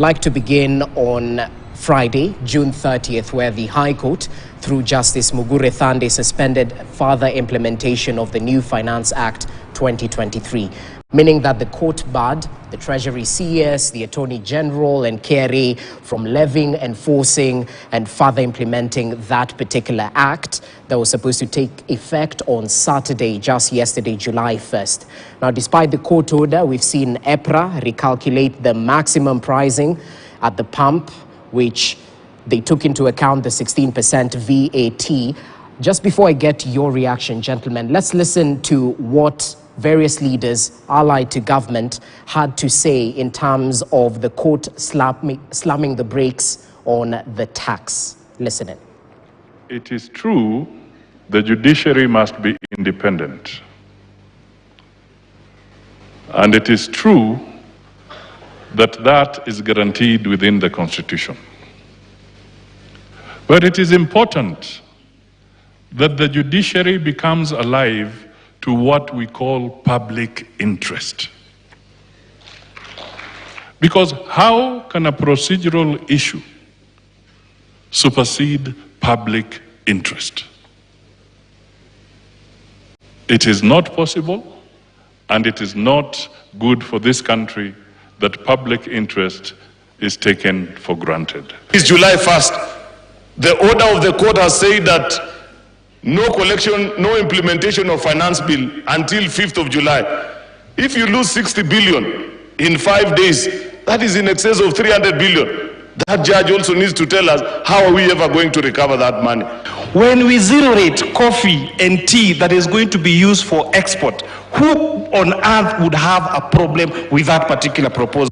Like to begin on Friday, June 30th, where the High Court, through Justice Mugure Thande, suspended further implementation of the new Finance Act 2023, meaning that the court barred the Treasury CS, the Attorney General and KRA from levying, enforcing and further implementing that particular act that was supposed to take effect on Saturday, just yesterday, July 1st. Now, despite the court order, we've seen EPRA recalculate the maximum pricing at the pump, which they took into account the 16% VAT. Just before I get your reaction, gentlemen, let's listen to what various leaders allied to government had to say in terms of the court slamming the brakes on the tax. Listen in. It is true the judiciary must be independent. And it is true that that is guaranteed within the Constitution. But it is important that the judiciary becomes alive to what we call public interest. Because how can a procedural issue supersede public interest? It is not possible, and it is not good for this country that public interest is taken for granted. It's July 1st. The order of the court has said that no collection, no implementation of finance bill until 5th of July. If you lose 60 billion in 5 days, that is in excess of 300 billion. That judge also needs to tell us, how are we ever going to recover that money? When we zero rate coffee and tea that is going to be used for export, who on earth would have a problem with that particular proposal?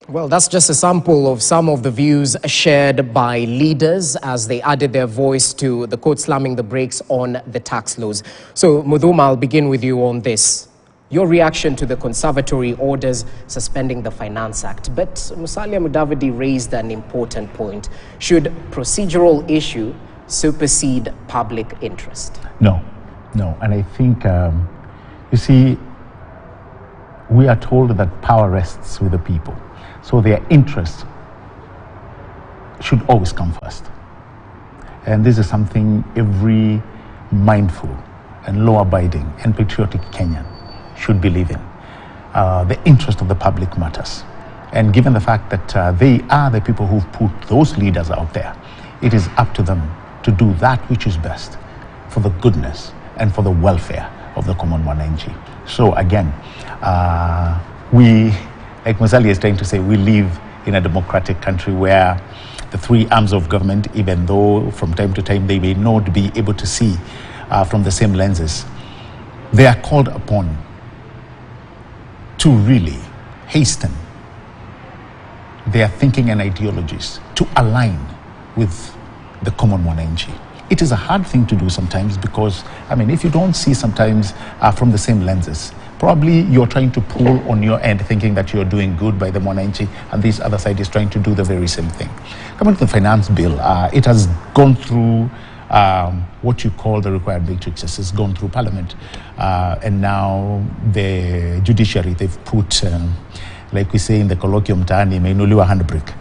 Well, that's just a sample of some of the views shared by leaders as they added their voice to the court slamming the brakes on the tax laws. So, Muduma, I'll begin with you on this. Your reaction to the conservatory orders suspending the Finance Act. But Musalia Mudavadi raised an important point. Should procedural issue supersede public interest? No. And I think, you see, we are told that power rests with the people. So their interests should always come first. And this is something every mindful and law-abiding and patriotic Kenyan should believe in. The interest of the public matters. And given the fact that they are the people who've put those leaders out there, it is up to them to do that which is best for the goodness and for the welfare of the common mwananchi. So again, like Musalia is trying to say, we live in a democratic country where the three arms of government, even though from time to time they may not be able to see from the same lenses, they are called upon to really hasten their thinking and ideologies to align with the common mwananchi. It is a hard thing to do sometimes because, I mean, if you don't see sometimes from the same lenses, probably you're trying to pull on your end thinking that you're doing good by the mwananchi, and this other side is trying to do the very same thing. Coming to the finance bill, it has gone through what you call the required matrices. It's gone through parliament, and now the judiciary, they've put, like we say in the colloquium mtaani, imeinuliwa handbrake.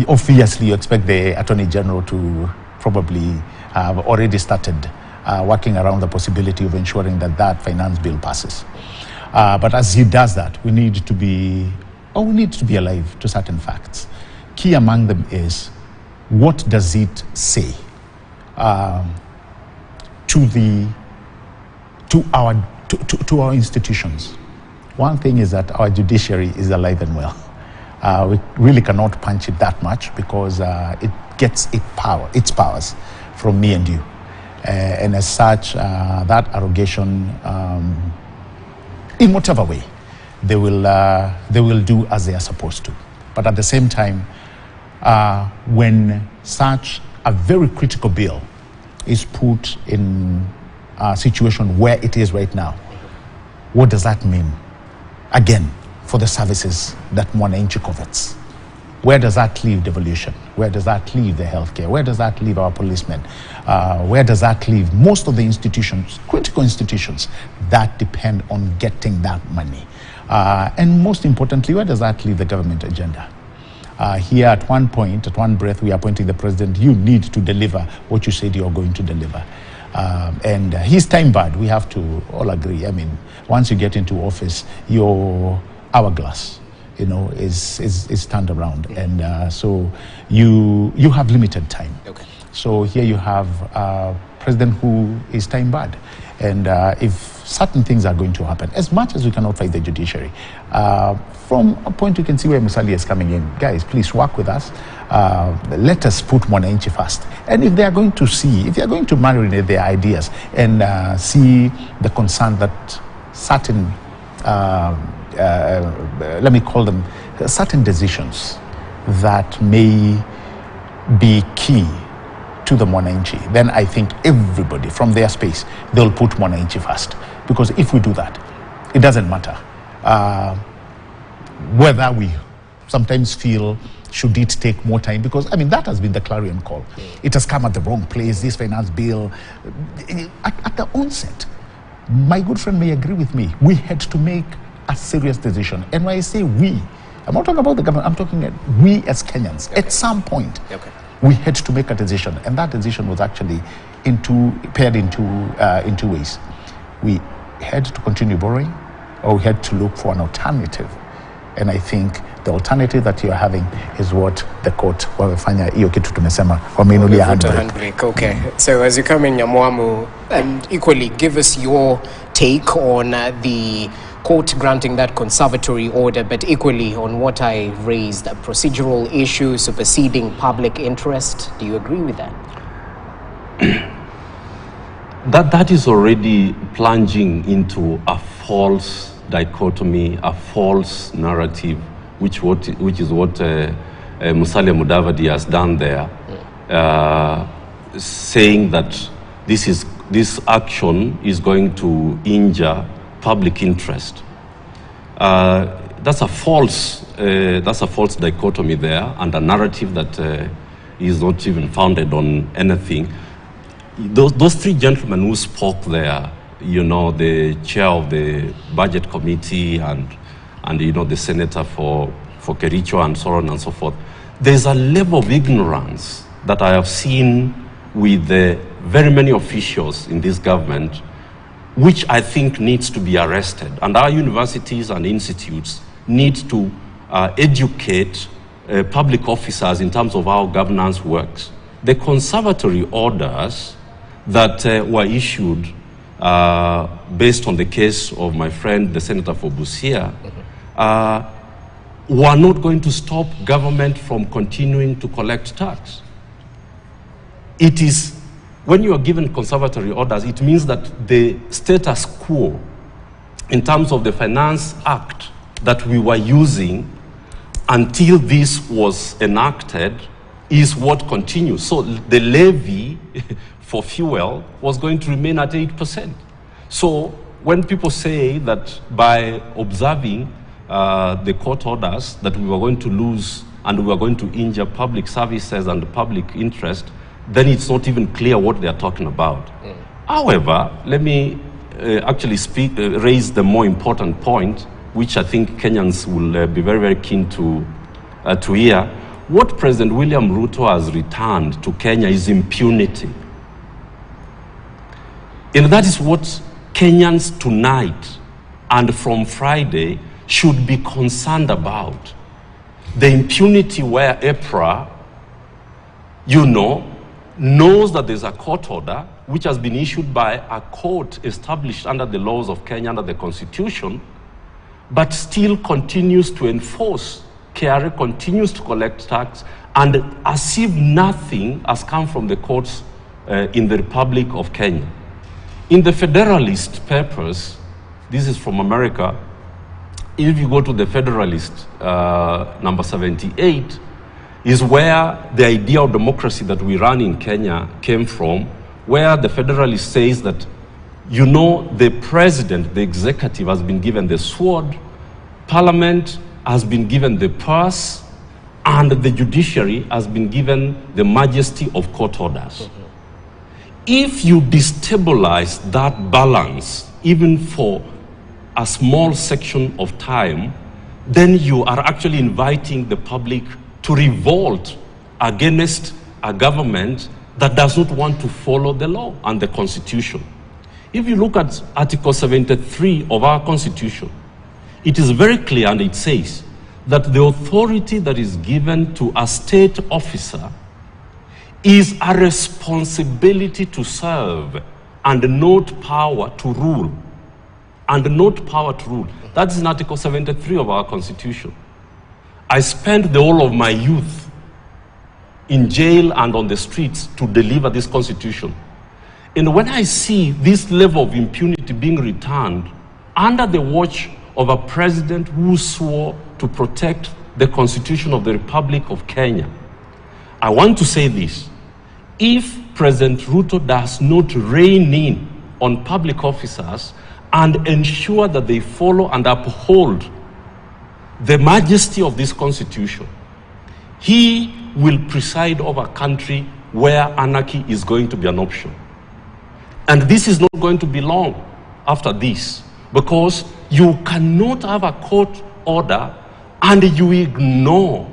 Obviously, you expect the Attorney General to probably have already started working around the possibility of ensuring that that finance bill passes. But as he does that, we need to be alive to certain facts. Key among them is, what does it say to our institutions? One thing is that our judiciary is alive and well. We really cannot punch it that much because it gets its powers from me and you. And as such, that arrogation, in whatever way, they will do as they are supposed to. But at the same time, when such a very critical bill is put in a situation where it is right now, what does that mean? Again, for the services that mwananchi covets. Where does that leave devolution? Where does that leave the healthcare? Where does that leave our policemen? Where does that leave most of the institutions, critical institutions, that depend on getting that money? And most importantly, where does that leave the government agenda? Here at one point, at one breath, we are appointing the president. You need to deliver what you said you're going to deliver. And he's time barred. We have to all agree. I mean, once you get into office, your hourglass, you know, is turned around. And so you have limited time. Okay. So here you have a president who is time barred. And if certain things are going to happen, as much as we cannot fight the judiciary, from a point you can see where Musalia is coming in. Guys, please work with us. Let us put Mwananchi first. And if they are going to see, if they are going to marinate their ideas and see the concern that certain, let me call them, certain decisions that may be key to the Mwananchi, then I think everybody from their space, they'll put Mwananchi first. Because if we do that, it doesn't matter whether we sometimes feel should it take more time, because I mean that has been the clarion call. It has come at the wrong place, this finance bill. At the onset, my good friend may agree with me, we had to make a serious decision. And when I say we, I'm not talking about the government, I'm talking about we as Kenyans. Okay. At some point, we had to make a decision, and that decision was actually paired in two ways. We had to continue borrowing, or we had to look for an alternative. And I think the alternative that you're having is what the court wamefanya hiyo kitu tumesema wameinulia handbrake. Okay, so as you come in, Nyamwamu, and equally give us your take on the court granting that conservatory order, but equally on what I raised, a procedural issue superseding public interest. Do you agree with that? That is already plunging into a false dichotomy, a false narrative, which is what Musalia Mudavadi has done there, saying that this action is going to injure public interest. That's a false dichotomy there, and a narrative that is not even founded on anything. Those three gentlemen who spoke there, you know, the chair of the budget committee and you know, the senator for Kericho and so on and so forth, there's a level of ignorance that I have seen with very many officials in this government, which I think needs to be arrested. And our universities and institutes need to educate public officers in terms of how governance works. The conservatory orders that were issued based on the case of my friend, the senator for Busia, were not going to stop government from continuing to collect tax. It is, when you are given conservatory orders, it means that the status quo in terms of the Finance Act that we were using until this was enacted is what continues. So the levy for fuel was going to remain at 8%. So when people say that by observing the court orders that we were going to lose and we were going to injure public services and public interest, then it's not even clear what they are talking about. However, let me actually raise the more important point, which I think Kenyans will be very, very keen to hear. What President William Ruto has returned to Kenya is impunity. And that is what Kenyans tonight and from Friday should be concerned about. The impunity where EPRA, you know, knows that there's a court order which has been issued by a court established under the laws of Kenya, under the Constitution, but still continues to enforce. KRA continues to collect tax, and as if nothing has come from the courts in the Republic of Kenya. In the Federalist Papers, this is from America, if you go to the Federalist number 78, is where the idea of democracy that we run in Kenya came from, where the Federalist says that, you know, the president, the executive, has been given the sword, parliament has been given the purse, and the judiciary has been given the majesty of court orders. If you destabilize that balance, even for a small section of time, then you are actually inviting the public to revolt against a government that does not want to follow the law and the Constitution. If you look at Article 73 of our Constitution, it is very clear, and it says that the authority that is given to a state officer is a responsibility to serve and not power to rule. And not power to rule. That is in Article 73 of our Constitution. I spent the whole of my youth in jail and on the streets to deliver this Constitution. And when I see this level of impunity being returned under the watch of a president who swore to protect the Constitution of the Republic of Kenya, I want to say this. If President Ruto does not rein in on public officers and ensure that they follow and uphold the majesty of this Constitution, he will preside over a country where anarchy is going to be an option. And this is not going to be long after this, because you cannot have a court order and you ignore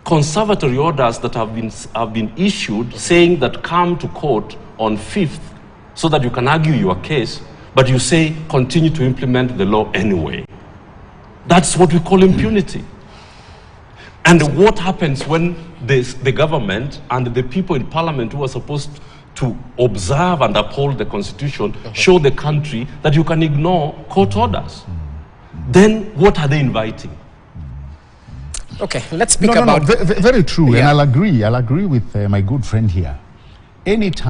conservatory orders that have been issued saying that come to court on 5th so that you can argue your case, but you say continue to implement the law anyway. That's what we call impunity. And what happens when the government and the people in parliament who are supposed to observe and uphold the Constitution show the country that you can ignore court orders? Then what are they inviting? Okay, let's speak about... Very true, Yeah. and I'll agree with my good friend here. Anytime